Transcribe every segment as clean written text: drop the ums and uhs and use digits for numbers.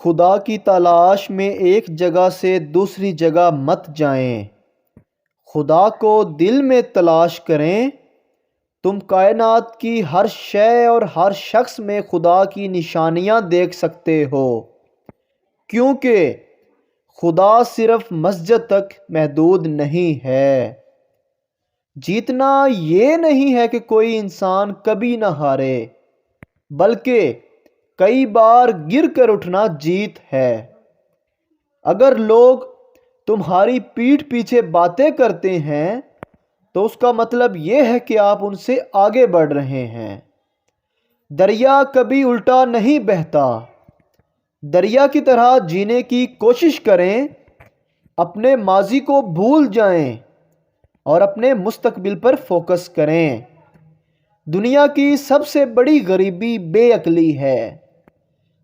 خدا کی تلاش میں ایک جگہ سے دوسری جگہ مت جائیں، خدا کو دل میں تلاش کریں۔ تم کائنات کی ہر شے اور ہر شخص میں خدا کی نشانیاں دیکھ سکتے ہو، کیونکہ خدا صرف مسجد تک محدود نہیں ہے۔ جیتنا یہ نہیں ہے کہ کوئی انسان کبھی نہ ہارے، بلکہ کئی بار گر کر اٹھنا جیت ہے۔ اگر لوگ تمہاری پیٹھ پیچھے باتیں کرتے ہیں تو اس کا مطلب یہ ہے کہ آپ ان سے آگے بڑھ رہے ہیں۔ دریا کبھی الٹا نہیں بہتا۔ دریا کی طرح جینے کی کوشش کریں، اپنے ماضی کو بھول جائیں اور اپنے مستقبل پر فوکس کریں۔ دنیا کی سب سے بڑی غریبی بے عقلی ہے۔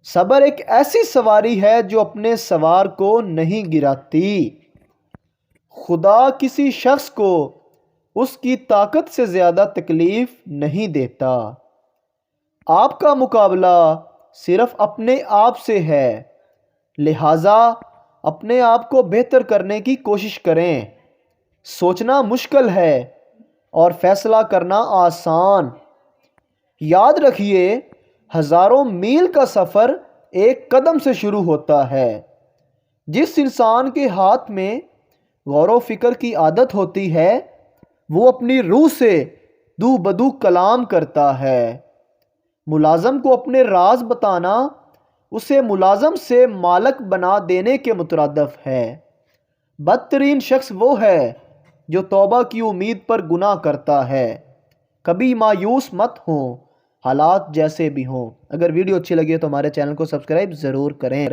صبر ایک ایسی سواری ہے جو اپنے سوار کو نہیں گراتی۔ خدا کسی شخص کو اس کی طاقت سے زیادہ تکلیف نہیں دیتا۔ آپ کا مقابلہ صرف اپنے آپ سے ہے، لہٰذا اپنے آپ کو بہتر کرنے کی کوشش کریں۔ سوچنا مشکل ہے اور فیصلہ کرنا آسان۔ یاد رکھیے، ہزاروں میل کا سفر ایک قدم سے شروع ہوتا ہے۔ جس انسان کے ہاتھ میں غور و فکر کی عادت ہوتی ہے وہ اپنی روح سے دو بدو کلام کرتا ہے۔ ملازم کو اپنے راز بتانا اسے ملازم سے مالک بنا دینے کے مترادف ہے۔ بدترین شخص وہ ہے جو توبہ کی امید پر گناہ کرتا ہے۔ کبھی مایوس مت ہوں، حالات جیسے بھی ہوں۔ اگر ویڈیو اچھی لگی تو ہمارے چینل کو سبسکرائب ضرور کریں۔